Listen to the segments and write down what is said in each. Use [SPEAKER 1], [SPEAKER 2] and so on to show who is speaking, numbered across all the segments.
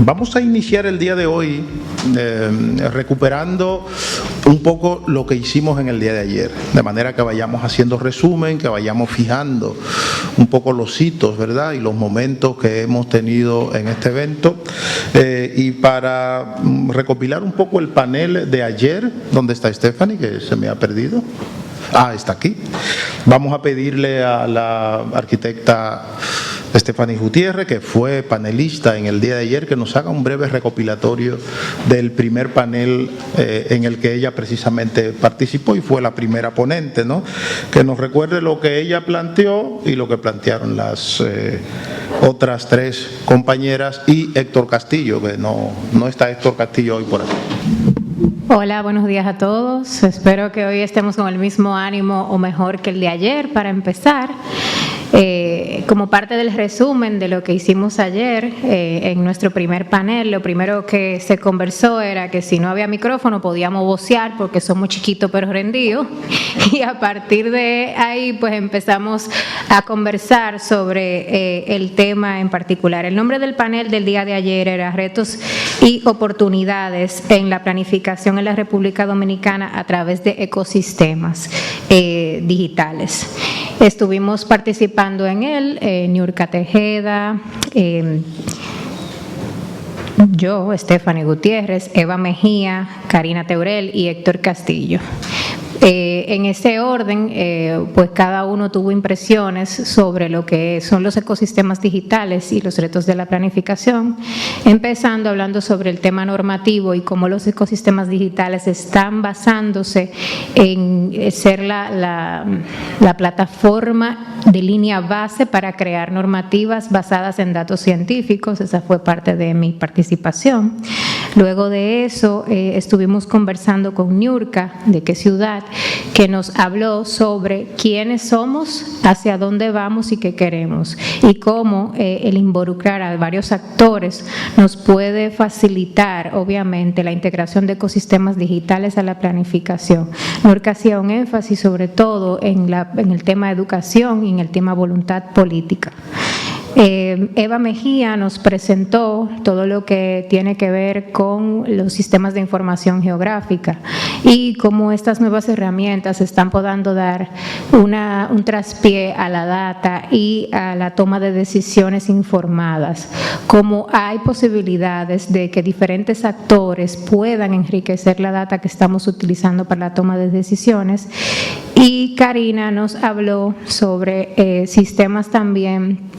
[SPEAKER 1] Vamos a iniciar el día de hoy recuperando un poco lo que hicimos en el día de ayer, de manera que vayamos haciendo resumen, que vayamos fijando un poco los hitos, ¿verdad?, y los momentos que hemos tenido en este evento. Y para recopilar un poco el panel de ayer, ¿dónde está Stephanie? Que se me ha perdido. Ah, está aquí. Vamos a pedirle a la arquitecta Stephanie Gutiérrez, que fue panelista en el día de ayer, que nos haga un breve recopilatorio del primer panel en el que ella precisamente participó y fue la primera ponente, ¿no? Que nos recuerde lo que ella planteó y lo que plantearon las otras tres compañeras y Héctor Castillo, que no está Héctor Castillo hoy por aquí.
[SPEAKER 2] Hola, buenos días a todos. Espero que hoy estemos con el mismo ánimo o mejor que el de ayer para empezar. Como parte del resumen de lo que hicimos ayer en nuestro primer panel, lo primero que se conversó era que si no había micrófono podíamos vocear porque somos chiquitos pero rendidos, y a partir de ahí pues empezamos a conversar sobre el tema en particular. El nombre del panel del día de ayer era Retos y oportunidades en la planificación en la República Dominicana a través de ecosistemas digitales. Estuvimos participando en él, Niurka Tejeda, yo, Stephanie Gutiérrez, Eva Mejía, Karina Teurel y Héctor Castillo. En ese orden, pues cada uno tuvo impresiones sobre lo que son los ecosistemas digitales y los retos de la planificación, empezando hablando sobre el tema normativo y cómo los ecosistemas digitales están basándose en ser la plataforma de línea base para crear normativas basadas en datos científicos. Esa fue parte de mi participación. Luego de eso, estuvimos conversando con Niurka, de qué ciudad, que nos habló sobre quiénes somos, hacia dónde vamos y qué queremos, y cómo el involucrar a varios actores nos puede facilitar, obviamente, la integración de ecosistemas digitales a la planificación. Niurka hacía un énfasis sobre todo en el tema de educación y en el tema voluntad política. Eva Mejía nos presentó todo lo que tiene que ver con los sistemas de información geográfica y cómo estas nuevas herramientas están podando dar un traspié a la data y a la toma de decisiones informadas, cómo hay posibilidades de que diferentes actores puedan enriquecer la data que estamos utilizando para la toma de decisiones. Y Karina nos habló sobre sistemas también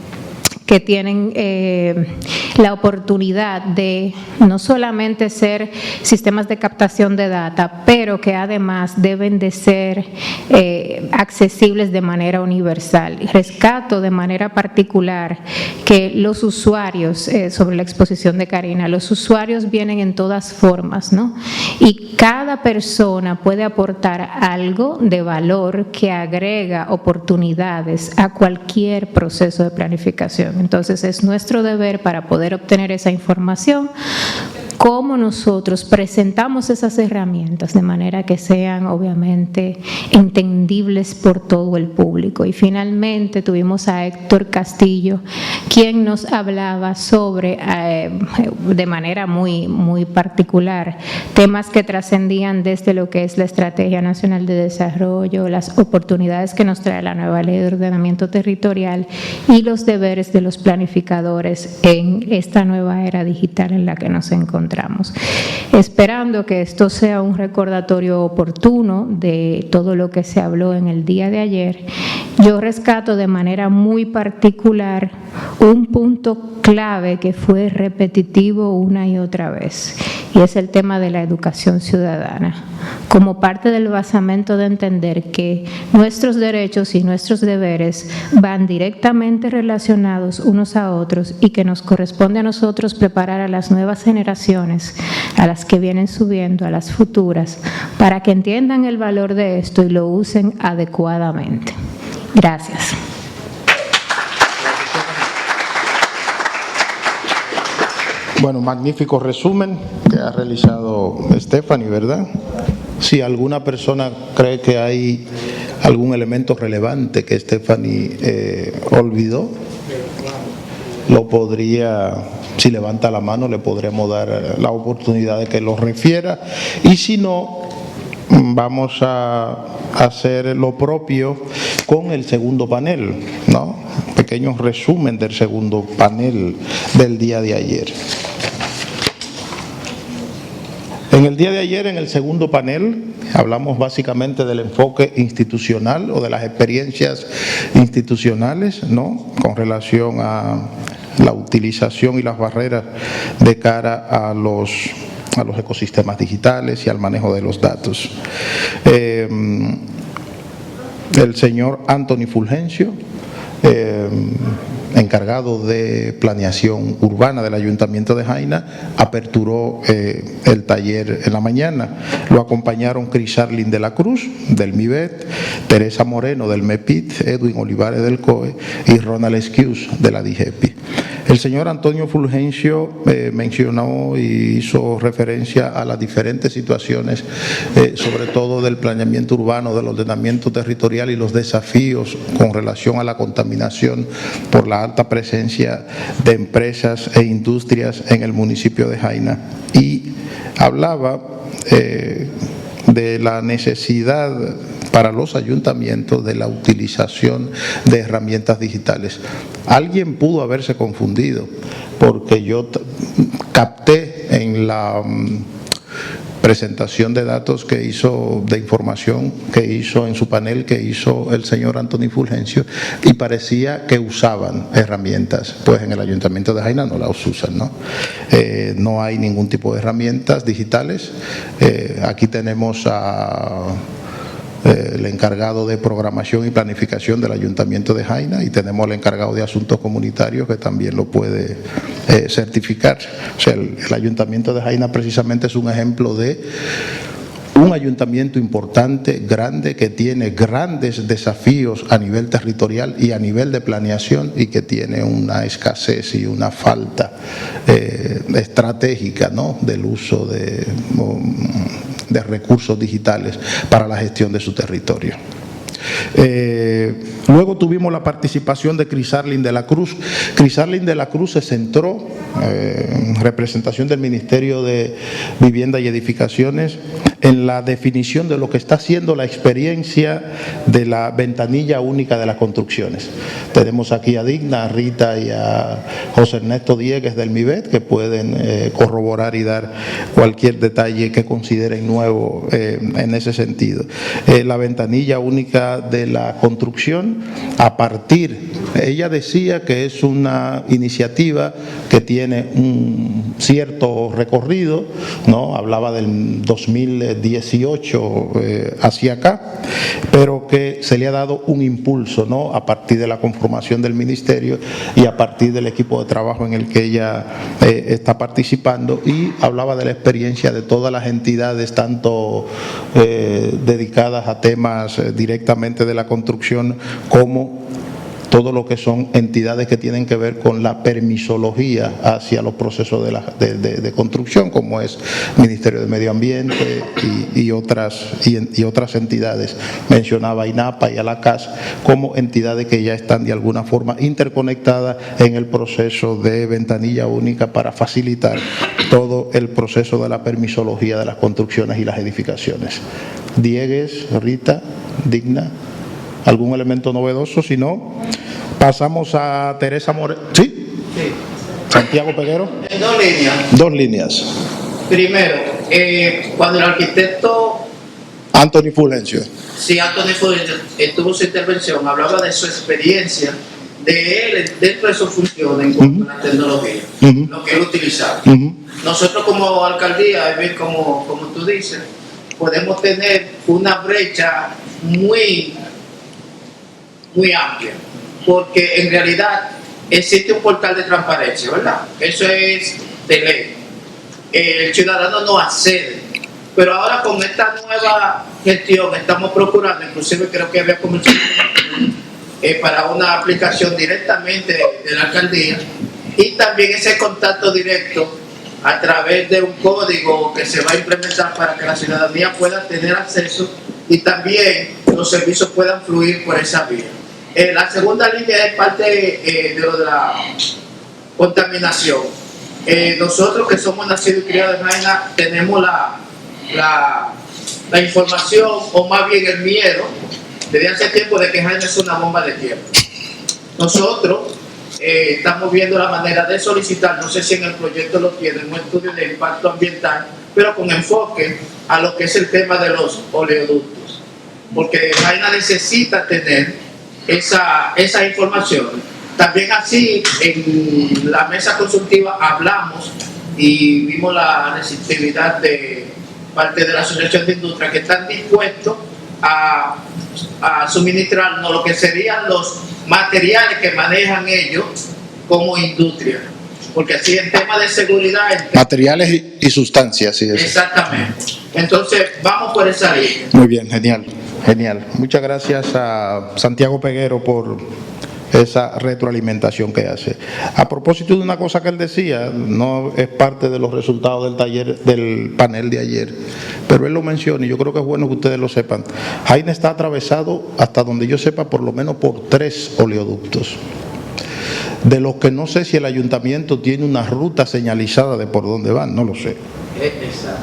[SPEAKER 2] que tienen la oportunidad de no solamente ser sistemas de captación de data, pero que además deben de ser accesibles de manera universal. Rescato de manera particular que los usuarios, sobre la exposición de Karina, los usuarios vienen en todas formas, ¿no? Y cada persona puede aportar algo de valor que agrega oportunidades a cualquier proceso de planificación. Entonces es nuestro deber, para poder obtener esa información, cómo nosotros presentamos esas herramientas de manera que sean obviamente entendibles por todo el público. Y finalmente tuvimos a Héctor Castillo, quien nos hablaba sobre, de manera muy particular, temas que trascendían desde lo que es la Estrategia Nacional de Desarrollo, las oportunidades que nos trae la nueva Ley de Ordenamiento Territorial y los deberes de los planificadores en esta nueva era digital en la que nos encontramos. Esperando que esto sea un recordatorio oportuno de todo lo que se habló en el día de ayer, yo rescato de manera muy particular un punto clave que fue repetitivo una y otra vez, y es el tema de la educación ciudadana, como parte del basamento de entender que nuestros derechos y nuestros deberes van directamente relacionados unos a otros y que nos corresponde a nosotros preparar a las nuevas generaciones, a las que vienen subiendo, a las futuras, para que entiendan el valor de esto y lo usen adecuadamente. Gracias.
[SPEAKER 1] Bueno, magnífico resumen que ha realizado Stephanie, ¿verdad? Si alguna persona cree que hay algún elemento relevante que Stephanie olvidó. lo podría, si levanta la mano, le podremos dar la oportunidad de que lo refiera, y si no, vamos a hacer lo propio con el segundo panel, ¿no? Un pequeño resumen del segundo panel del día de ayer. En el día de ayer, en el segundo panel, hablamos básicamente del enfoque institucional o de las experiencias institucionales, ¿no?, con relación a la utilización y las barreras de cara a los ecosistemas digitales y al manejo de los datos. El señor Anthony Fulgencio, encargado de planeación urbana del Ayuntamiento de Jaina, aperturó el taller en la mañana. Lo acompañaron Crisarlin de la Cruz, del MIBET, Teresa Moreno, del MEPIT, Edwin Olivares, del COE, y Ronald Esquius, de la DIGEPI. El señor Antonio Fulgencio mencionó y hizo referencia a las diferentes situaciones, sobre todo del planeamiento urbano, del ordenamiento territorial y los desafíos con relación a la contaminación por la alta presencia de empresas e industrias en el municipio de Jaina. Y hablaba de la necesidad para los ayuntamientos de la utilización de herramientas digitales. Alguien pudo haberse confundido, porque yo capté en la presentación de datos que hizo, de información que hizo en su panel, que hizo el señor Anthony Fulgencio, y parecía que usaban herramientas. Pues en el Ayuntamiento de Jaina no las usan, ¿no? No hay ningún tipo de herramientas digitales. Aquí tenemos el encargado de programación y planificación del Ayuntamiento de Jaina, y tenemos el encargado de asuntos comunitarios que también lo puede certificar. O sea, el Ayuntamiento de Jaina precisamente es un ejemplo de un ayuntamiento importante, grande, que tiene grandes desafíos a nivel territorial y a nivel de planeación, y que tiene una escasez y una falta estratégica, ¿no?, del uso de recursos digitales para la gestión de su territorio. Luego tuvimos la participación de Crisarlin de la Cruz. Crisarlin de la Cruz se centró, en representación del Ministerio de Vivienda y Edificaciones, en la definición de lo que está haciendo la experiencia de la ventanilla única de las construcciones. Tenemos aquí a Digna, a Rita y a José Ernesto Diegues del MIBET, que pueden corroborar y dar cualquier detalle que consideren nuevo en ese sentido. La ventanilla única de la construcción, a partir, ella decía que es una iniciativa que tiene un cierto recorrido, ¿no? Hablaba del 2018 hacia acá, pero que se le ha dado un impulso, ¿no?, a partir de la conformación del ministerio y a partir del equipo de trabajo en el que ella está participando, y hablaba de la experiencia de todas las entidades, tanto dedicadas a temas directamente de la construcción, como todo lo que son entidades que tienen que ver con la permisología hacia los procesos de construcción, como es Ministerio de Medio Ambiente y otras entidades. Mencionaba INAPA y a la CAS como entidades que ya están de alguna forma interconectadas en el proceso de ventanilla única para facilitar todo el proceso de la permisología de las construcciones y las edificaciones. Diegues, Rita, Digna, ¿algún elemento novedoso? Si no, pasamos a Teresa Moreno. ¿Sí?
[SPEAKER 3] Sí.
[SPEAKER 1] Santiago Peguero.
[SPEAKER 3] En dos líneas.
[SPEAKER 1] Dos líneas.
[SPEAKER 3] Primero, cuando el arquitecto
[SPEAKER 1] Anthony Fulgencio.
[SPEAKER 3] Sí, Anthony Fulgencio tuvo su intervención, hablaba de su experiencia, de él dentro de sus funciones en cuanto a la tecnología, lo que él utilizaba. Nosotros como alcaldía, como tú dices, podemos tener una brecha muy amplia, porque en realidad existe un portal de transparencia, ¿verdad? Eso es de ley. El ciudadano no accede, pero ahora con esta nueva gestión estamos procurando, inclusive creo que había comenzado para una aplicación directamente de la alcaldía, y también ese contacto directo a través de un código que se va a implementar para que la ciudadanía pueda tener acceso y también los servicios puedan fluir por esa vía. La segunda línea es parte de lo de contaminación. Nosotros que somos nacidos y criados en Jaina tenemos la información, o más bien el miedo, desde hace tiempo, de que Jaina es una bomba de tiempo. Nosotros estamos viendo la manera de solicitar, no sé si en el proyecto lo tienen, un estudio de impacto ambiental, pero con enfoque a lo que es el tema de los oleoductos, porque Jaina necesita tener esa información. También así, en la mesa consultiva hablamos y vimos la receptividad de parte de la Asociación de Industria, que están dispuestos a suministrarnos lo que serían los materiales que manejan ellos como industria, porque así en tema de seguridad...
[SPEAKER 1] Materiales y sustancias, sí.
[SPEAKER 3] Exactamente. Entonces, vamos por esa línea.
[SPEAKER 1] Muy bien, genial, genial. Muchas gracias a Santiago Peguero por esa retroalimentación que hace. A propósito de una cosa que él decía, no es parte de los resultados del taller, del panel de ayer, pero él lo menciona y yo creo que es bueno que ustedes lo sepan. Jaina está atravesado, hasta donde yo sepa, por lo menos por 3 oleoductos, de los que no sé si el ayuntamiento tiene una ruta señalizada de por dónde van, no lo sé.
[SPEAKER 3] Exacto.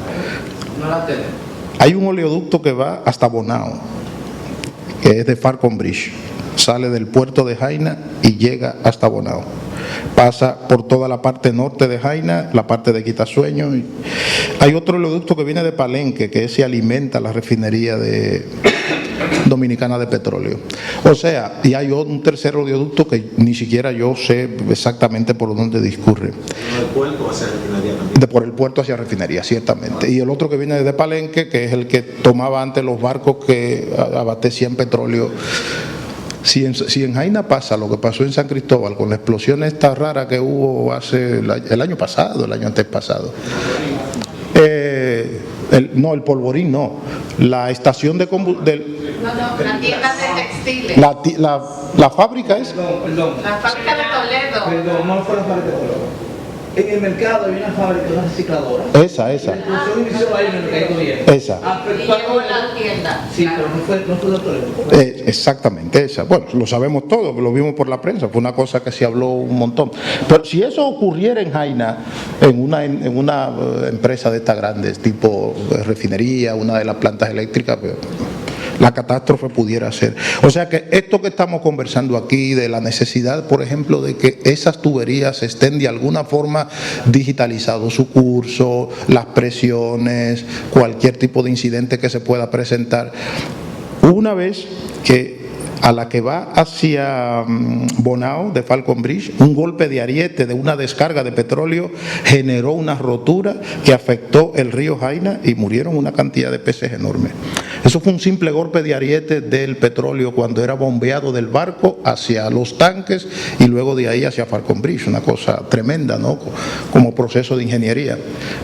[SPEAKER 3] No la tenemos.
[SPEAKER 1] Hay un oleoducto que va hasta Bonao, que es de Falcon Bridge. Sale del puerto de Jaina y llega hasta Bonao. Pasa por toda la parte norte de Jaina, la parte de Quitasueño. Hay otro oleoducto que viene de Palenque, que se alimenta la refinería dominicana de petróleo. O sea, y hay un tercer oleoducto que ni siquiera yo sé exactamente por dónde discurre.
[SPEAKER 4] ¿Por el puerto hacia refinería también?
[SPEAKER 1] Por el puerto hacia refinería, ciertamente. Y el otro que viene de Palenque, que es el que tomaba antes los barcos que abastecían petróleo. Si en Jaina pasa lo que pasó en San Cristóbal con la explosión esta rara que hubo el año pasado, el año antes pasado, el polvorín no, la estación de combustible,
[SPEAKER 5] la tienda de textiles.
[SPEAKER 1] la fábrica es...
[SPEAKER 6] Perdón.
[SPEAKER 5] La fábrica de Toledo.
[SPEAKER 6] Perdón, no fue la fábrica de Toledo. En el mercado había una fábrica, una recicladora.
[SPEAKER 1] Esa.
[SPEAKER 6] La explosión inició ahí en el mercado bien.
[SPEAKER 1] Esa.
[SPEAKER 5] Y llegó la tienda.
[SPEAKER 6] Sí, pero no fue de Toledo.
[SPEAKER 1] Exactamente esa. Bueno, lo sabemos todos, lo vimos por la prensa, fue una cosa que se habló un montón. Pero si eso ocurriera en Jaina, en una empresa de estas grandes, tipo refinería, una de las plantas eléctricas, la catástrofe pudiera ser. O sea que esto que estamos conversando aquí, de la necesidad, por ejemplo, de que esas tuberías estén de alguna forma digitalizado su curso, las presiones, cualquier tipo de incidente que se pueda presentar. Una vez que a la que va hacia Bonao, de Falcon Bridge, un golpe de ariete de una descarga de petróleo generó una rotura que afectó el río Jaina y murieron una cantidad de peces enormes. Eso fue un simple golpe de ariete del petróleo cuando era bombeado del barco hacia los tanques y luego de ahí hacia Falcon Bridge, una cosa tremenda, ¿no? Como proceso de ingeniería.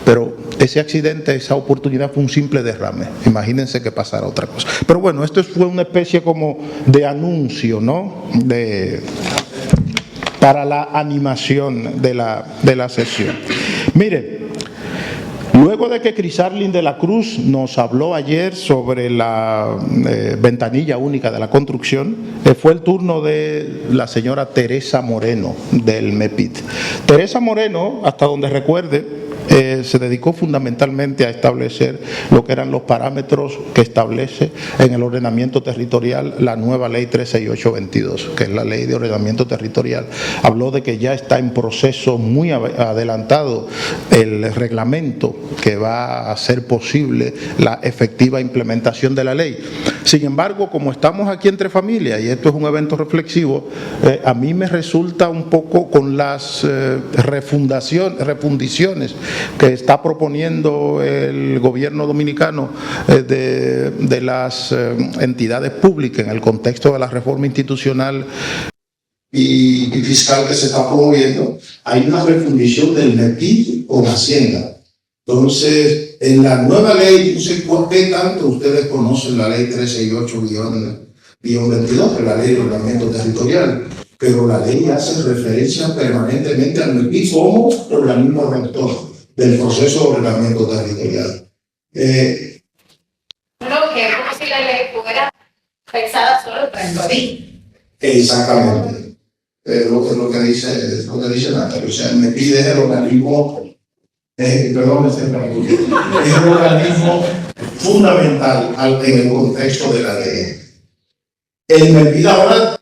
[SPEAKER 1] Pero ese accidente, esa oportunidad fue un simple derrame. Imagínense que pasara otra cosa. Pero bueno, esto fue una especie como de anuncio, ¿no? Para la animación de la sesión. Miren, luego de que Crisarlin de la Cruz nos habló ayer sobre la ventanilla única de la construcción, fue el turno de la señora Teresa Moreno del MEPIT. Teresa Moreno, hasta donde recuerde, se dedicó fundamentalmente a establecer lo que eran los parámetros que establece en el ordenamiento territorial la nueva ley 36822, que es la ley de ordenamiento territorial. Habló de que ya está en proceso muy adelantado el reglamento que va a hacer posible la efectiva implementación de la ley. Sin embargo, como estamos aquí entre familias y esto es un evento reflexivo, a mí me resulta un poco con las refundiciones que está proponiendo el gobierno dominicano de las entidades públicas en el contexto de la reforma institucional
[SPEAKER 7] y fiscal que se está promoviendo. Hay una refundición del MEPIT con Hacienda. Entonces, en la nueva ley, no sé por qué tanto ustedes conocen la ley 368-22, que es la ley de ordenamiento territorial, pero la ley hace referencia permanentemente al MEPIT como organismo rector del proceso de ordenamiento territorial.
[SPEAKER 5] No, que es como si la ley fuera pensada solo para el Madrid.
[SPEAKER 7] Exactamente. lo que dice Natalia. O sea, el MEPID es el organismo, es el organismo fundamental en el contexto de la ley. El MEPID ahora,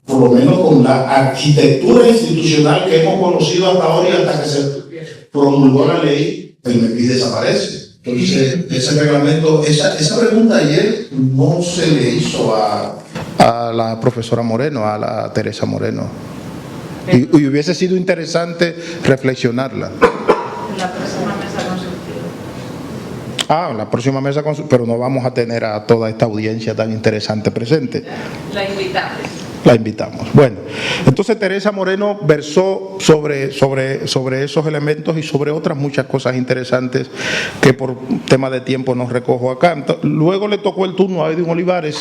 [SPEAKER 7] por lo menos con la arquitectura institucional que hemos conocido hasta ahora y hasta que se promulgó la ley, el MEPID desaparece. Entonces, ese reglamento, esa pregunta ayer no se le hizo a la profesora Moreno, a la Teresa Moreno. Y hubiese sido interesante reflexionarla.
[SPEAKER 5] La próxima mesa consultiva.
[SPEAKER 1] La próxima mesa consultiva, pero no vamos a tener a toda esta audiencia tan interesante presente.
[SPEAKER 5] La invitamos.
[SPEAKER 1] La invitamos. Bueno, entonces Teresa Moreno versó sobre esos elementos y sobre otras muchas cosas interesantes que por tema de tiempo no recojo acá. Luego le tocó el turno a Edwin Olivares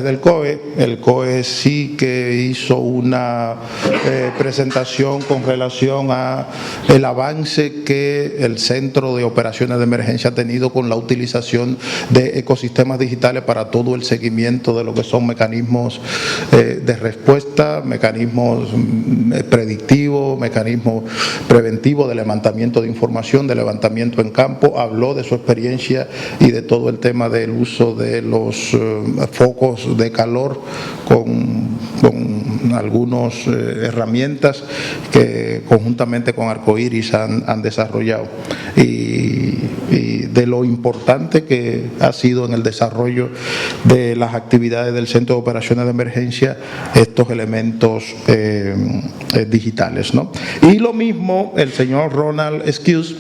[SPEAKER 1] del COE. El COE sí que hizo una presentación con relación a el avance que el Centro de Operaciones de Emergencia ha tenido con la utilización de ecosistemas digitales para todo el seguimiento de lo que son mecanismos de respuesta, mecanismos predictivos, mecanismos preventivos de levantamiento de información, de levantamiento en campo. Habló de su experiencia y de todo el tema del uso de los focos de calor con algunas herramientas que conjuntamente con Arcoiris han desarrollado y de lo importante que ha sido en el desarrollo de las actividades del Centro de Operaciones de Emergencia estos elementos digitales, ¿no? Y lo mismo el señor Ronald Excuse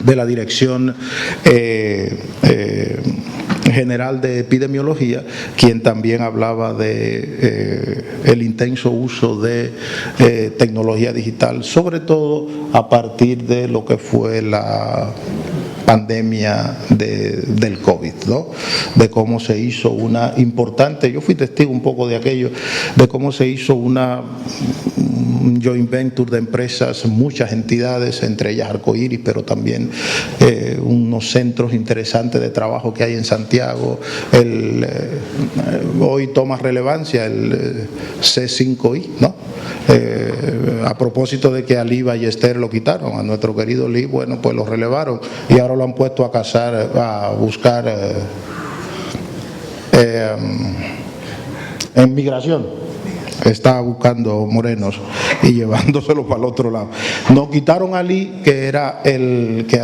[SPEAKER 1] de la Dirección General de Epidemiología, quien también hablaba de el intenso uso de tecnología digital, sobre todo a partir de lo que fue la pandemia del COVID, ¿no? De cómo se hizo una importante, yo fui testigo un poco de aquello, de cómo se hizo una joint venture de empresas, muchas entidades, entre ellas Arcoiris, pero también unos centros interesantes de trabajo que hay en Santiago. Hoy toma relevancia el C5I, ¿no? A propósito de que a Lee Ballester lo quitaron, a nuestro querido Lee, bueno, pues lo relevaron y ahora lo han puesto a buscar en migración. Está buscando morenos y llevándoselo para el otro lado. Nos quitaron a Lee, que era el que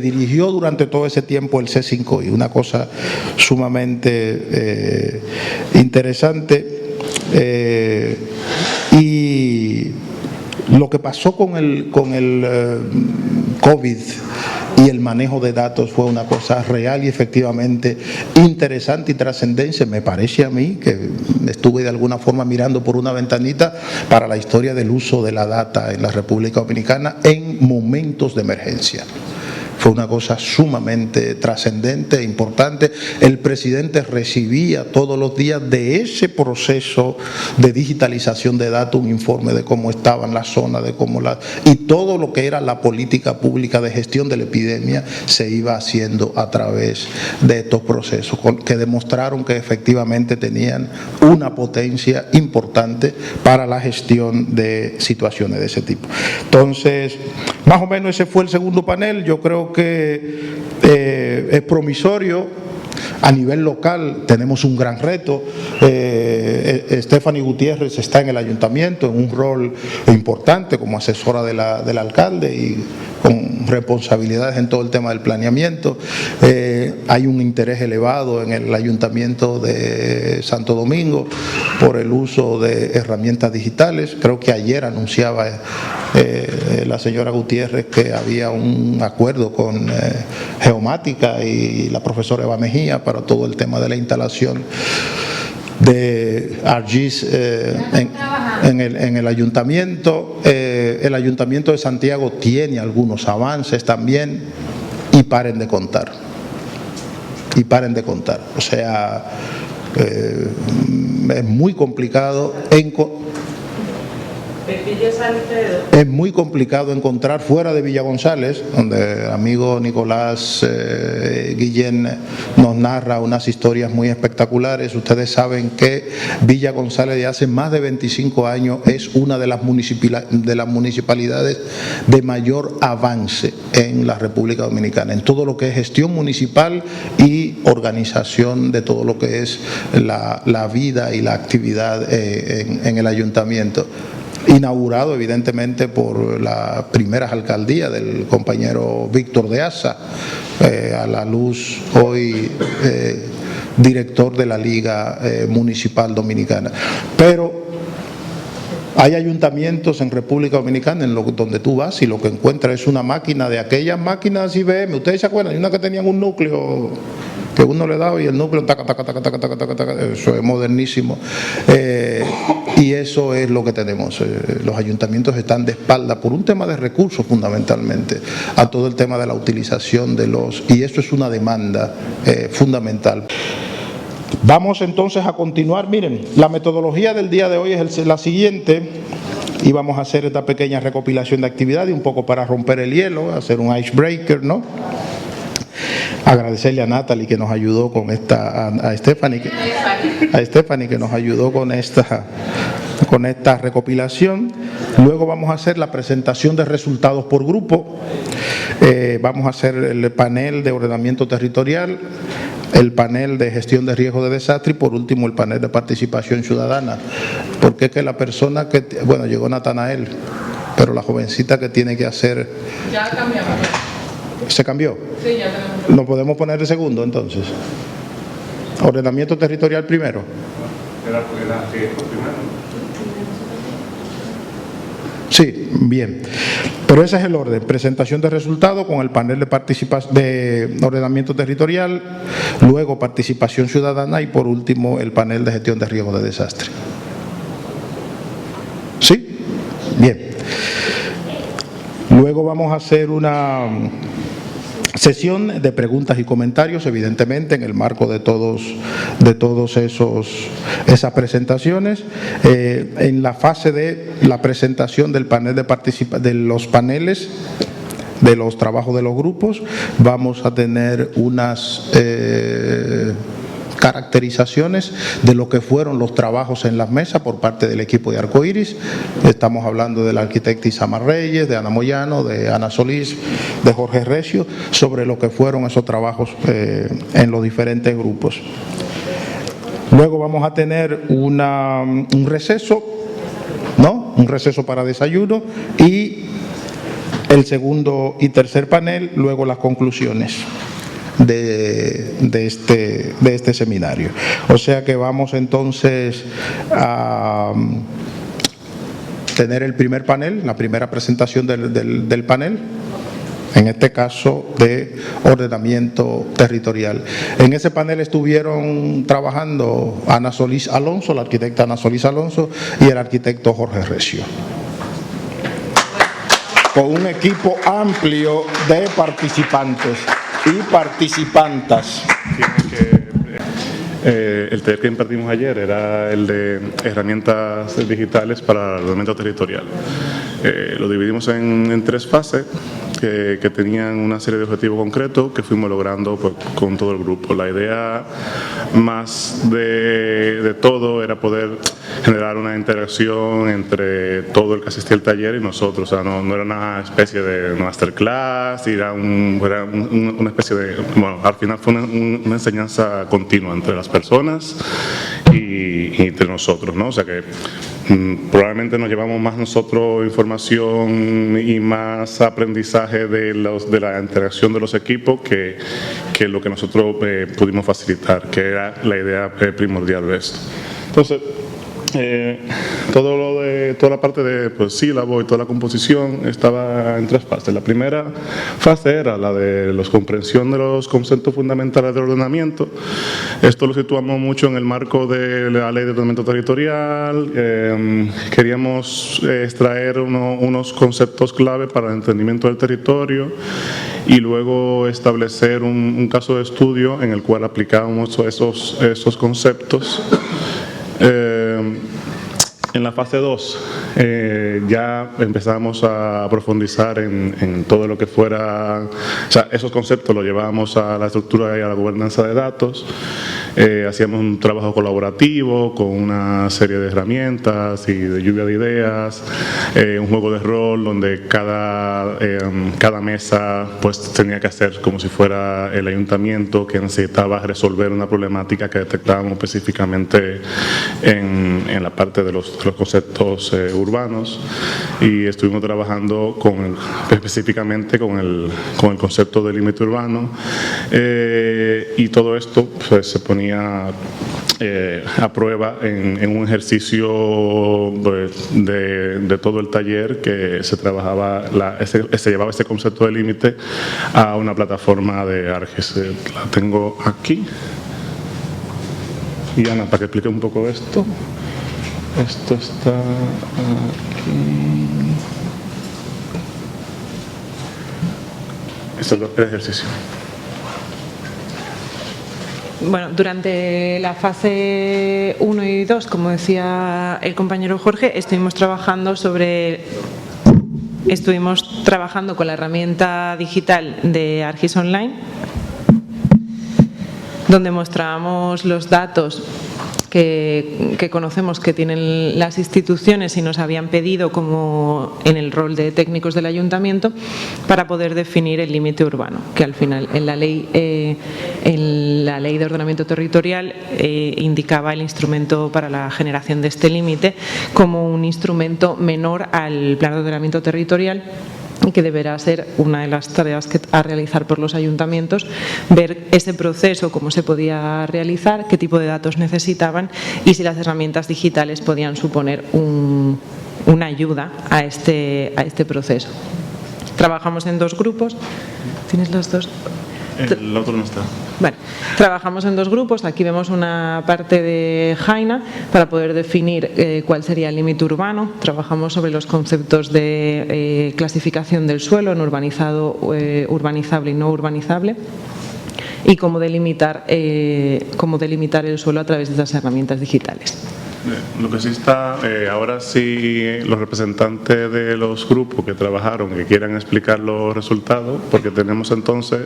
[SPEAKER 1] dirigió durante todo ese tiempo el C5I, una cosa sumamente interesante. Y lo que pasó con el COVID y el manejo de datos fue una cosa real y efectivamente interesante y trascendente, me parece a mí, que estuve de alguna forma mirando por una ventanita para la historia del uso de la data en la República Dominicana en momentos de emergencia. Fue una cosa sumamente trascendente e importante. El presidente recibía todos los días de ese proceso de digitalización de datos un informe de cómo estaban las zonas, y todo lo que era la política pública de gestión de la epidemia se iba haciendo a través de estos procesos que demostraron que efectivamente tenían una potencia importante para la gestión de situaciones de ese tipo. Entonces, más o menos ese fue el segundo panel. Yo creo que es promisorio. A nivel local tenemos un gran reto. Stephanie Gutiérrez está en el ayuntamiento en un rol importante como asesora del alcalde y con responsabilidades en todo el tema del planeamiento. Hay un interés elevado en el ayuntamiento de Santo Domingo por el uso de herramientas digitales. Creo que ayer anunciaba la señora Gutiérrez que había un acuerdo con Geomática y la profesora Eva Mejía para todo el tema de la instalación de ARGIS en el ayuntamiento. El ayuntamiento de Santiago tiene algunos avances también y paren de contar. O sea, es muy complicado
[SPEAKER 5] Pepillo Salcedo.
[SPEAKER 1] Es muy complicado encontrar fuera de Villa González, donde el amigo Nicolás Guillén nos narra unas historias muy espectaculares. Ustedes saben que Villa González de hace más de 25 años es una de las municipalidades de mayor avance en la República Dominicana, en todo lo que es gestión municipal y organización de todo lo que es la vida y la actividad en el ayuntamiento. Inaugurado evidentemente por las primeras alcaldías del compañero Víctor de Asa, a la luz hoy director de la Liga Municipal Dominicana. Pero hay ayuntamientos en República Dominicana donde tú vas y lo que encuentras es una máquina de aquellas máquinas IBM. Ustedes se acuerdan, hay una que tenían un núcleo que uno le daba y el núcleo taca, eso es modernísimo. Y eso es lo que tenemos. Los ayuntamientos están de espalda por un tema de recursos fundamentalmente a todo el tema de la utilización de y eso es una demanda fundamental. Vamos entonces a continuar. Miren, la metodología del día de hoy es la siguiente y vamos a hacer esta pequeña recopilación de actividades un poco para romper el hielo, hacer un icebreaker, ¿no? Agradecerle a Natalie que nos ayudó con esta, a Stephanie que nos ayudó con esta recopilación. Luego vamos a hacer la presentación de resultados por grupo. Vamos a hacer el panel de ordenamiento territorial, el panel de gestión de riesgo de desastre y por último el panel de participación ciudadana. Porque es que la persona que, bueno, llegó Natanael, pero la jovencita que tiene que hacer...
[SPEAKER 5] Ya cambiamos.
[SPEAKER 1] ¿Se cambió?
[SPEAKER 5] Sí, ya tenemos.
[SPEAKER 1] ¿Lo podemos poner de segundo entonces? ¿Ordenamiento territorial primero? Sí, bien. Pero ese es el orden. Presentación de resultados con el panel de ordenamiento territorial, luego participación ciudadana y por último el panel de gestión de riesgo de desastre. ¿Sí? Bien. Luego vamos a hacer una sesión de preguntas y comentarios, evidentemente en el marco de todos esas presentaciones. En la fase de la presentación del panel de los paneles de los trabajos de los grupos, vamos a tener unas caracterizaciones de lo que fueron los trabajos en las mesas por parte del equipo de Arcoiris. Estamos hablando del arquitecto Isamar Reyes, de Ana Moyano, de Ana Solís, de Jorge Recio, sobre lo que fueron esos trabajos en los diferentes grupos. Luego vamos a tener un receso, ¿no? Un receso para desayuno y el segundo y tercer panel, luego las conclusiones de este seminario. O sea que vamos entonces a tener el primer panel, la primera presentación del panel, en este caso de ordenamiento territorial. En ese panel estuvieron trabajando Ana Solís Alonso, la arquitecta Ana Solís Alonso y el arquitecto Jorge Recio, con un equipo amplio de participantes y participantas.
[SPEAKER 8] El taller que impartimos ayer era el de herramientas digitales para el ordenamiento territorial. Lo dividimos en tres fases que tenían una serie de objetivos concretos que fuimos logrando pues, con todo el grupo. La idea más de todo era poder generar una interacción entre todo el que asistía al taller y nosotros. O sea, no era una especie de masterclass, era una especie de... Bueno, al final fue una enseñanza continua entre las personas y entre nosotros, ¿no? O sea que probablemente nos llevamos más nosotros información y más aprendizaje de la interacción de los equipos que lo que nosotros pudimos facilitar, que era la idea primordial de esto. Entonces, toda la parte de sílabo y toda la composición estaba en tres fases. La primera fase era la de la comprensión de los conceptos fundamentales del ordenamiento. Esto lo situamos mucho en el marco de la ley de ordenamiento territorial. Queríamos extraer unos conceptos clave para el entendimiento del territorio y luego establecer un caso de estudio en el cual aplicábamos esos conceptos. En la fase 2 ya empezamos a profundizar en todo lo que fuera, o sea, esos conceptos los llevábamos a la estructura y a la gobernanza de datos. Hacíamos un trabajo colaborativo con una serie de herramientas y de lluvia de ideas, un juego de rol donde cada mesa pues tenía que hacer como si fuera el ayuntamiento que necesitaba resolver una problemática que detectábamos específicamente en la parte de los conceptos urbanos, y estuvimos trabajando específicamente con el concepto del límite urbano, y todo esto pues, se ponía a prueba en un ejercicio pues, de todo el taller, que se trabajaba, se llevaba ese concepto de límite a una plataforma de ArcGIS. La tengo aquí. Y Ana, para que explique un poco esto. Esto está aquí. Esto es el ejercicio.
[SPEAKER 5] Bueno, durante la fase 1 y 2, como decía el compañero Jorge, estuvimos trabajando con la herramienta digital de ArcGIS Online, donde mostrábamos los datos que conocemos que tienen las instituciones y nos habían pedido como en el rol de técnicos del ayuntamiento para poder definir el límite urbano, que al final en la ley de ordenamiento territorial indicaba el instrumento para la generación de este límite como un instrumento menor al plan de ordenamiento territorial, y que deberá ser una de las tareas a realizar por los ayuntamientos, ver ese proceso, cómo se podía realizar, qué tipo de datos necesitaban y si las herramientas digitales podían suponer una ayuda a este proceso. Trabajamos en 2 grupos. ¿Tienes los dos?
[SPEAKER 8] El otro no está.
[SPEAKER 5] Bueno, trabajamos en 2 grupos. Aquí vemos una parte de Jaina para poder definir cuál sería el límite urbano. Trabajamos sobre los conceptos de clasificación del suelo en urbanizado, urbanizable y no urbanizable, y cómo delimitar el suelo a través de estas herramientas digitales.
[SPEAKER 8] Lo que sí está, ahora sí los representantes de los grupos que trabajaron, que quieran explicar los resultados, porque tenemos entonces,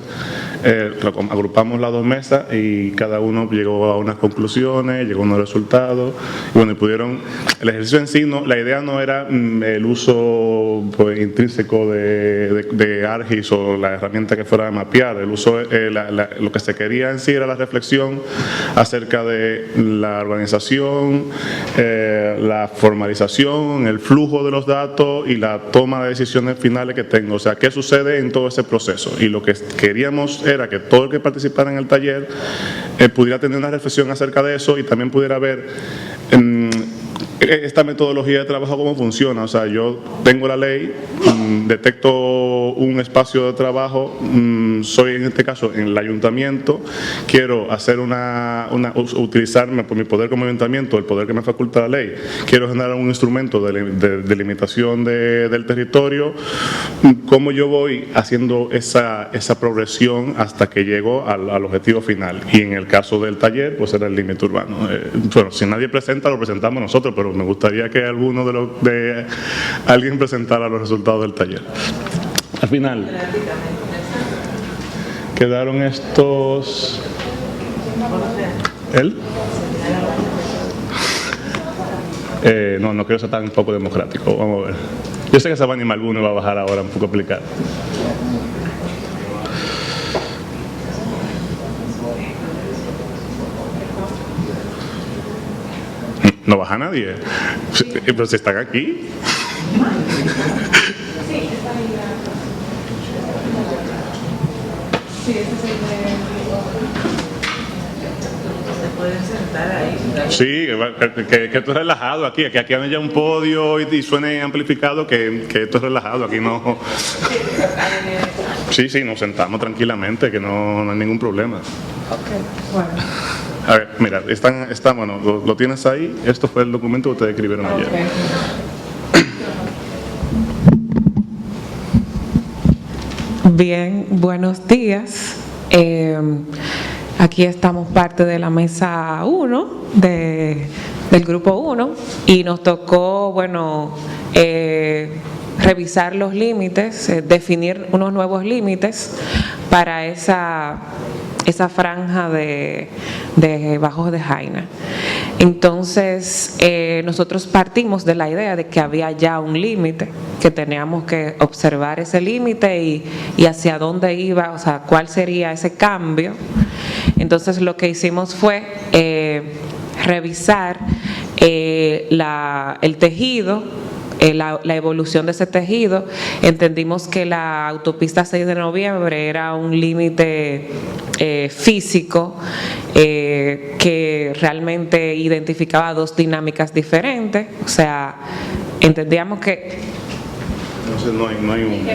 [SPEAKER 8] agrupamos las 2 mesas y cada uno llegó a unas conclusiones, llegó a unos resultados, y bueno, y pudieron, el ejercicio en sí, la idea no era el uso pues, intrínseco de ArcGIS o la herramienta que fuera de mapear, el uso, lo que se quería en sí era la reflexión acerca de la organización, la formalización, el flujo de los datos y la toma de decisiones finales que tengo. O sea, ¿qué sucede en todo ese proceso? Y lo que queríamos era que todo el que participara en el taller pudiera tener una reflexión acerca de eso y también pudiera ver esta metodología de trabajo cómo funciona. O sea, yo tengo la ley, detecto un espacio de trabajo, soy en este caso en el ayuntamiento, quiero hacer utilizarme por mi poder como ayuntamiento, el poder que me faculta la ley, quiero generar un instrumento de limitación del territorio. ¿Cómo yo voy haciendo esa progresión hasta que llego al objetivo final? Y en el caso del taller, pues era el límite urbano. Bueno, si nadie presenta, lo presentamos nosotros, pero me gustaría que alguien presentara los resultados del taller. Al final quedaron estos. ¿Él? No quiero ser tan poco democrático. Vamos a ver. Yo sé que se va a animar alguno y va a bajar ahora un poco a explicar. No baja nadie. Pero si están aquí. Sí, que esto es relajado aquí haya un podio y suene amplificado, que esto es relajado, aquí no. Sí, nos sentamos tranquilamente, que no hay ningún problema.
[SPEAKER 5] Okay, bueno.
[SPEAKER 8] A ver, mira, bueno, lo tienes ahí, esto fue el documento que ustedes escribieron ayer.
[SPEAKER 5] Okay.
[SPEAKER 9] Bien, buenos días. Aquí estamos parte de la mesa 1 de del grupo 1 y nos tocó, bueno, revisar los límites, definir unos nuevos límites para esa franja de Bajos de Jaina. Entonces, nosotros partimos de la idea de que había ya un límite, que teníamos que observar ese límite y hacia dónde iba, o sea, cuál sería ese cambio. Entonces, lo que hicimos fue revisar el tejido, la evolución de ese tejido. Entendimos que la autopista 6 de noviembre era un límite físico que realmente identificaba dos dinámicas diferentes, o sea, entendíamos que
[SPEAKER 8] Entonces no hay un...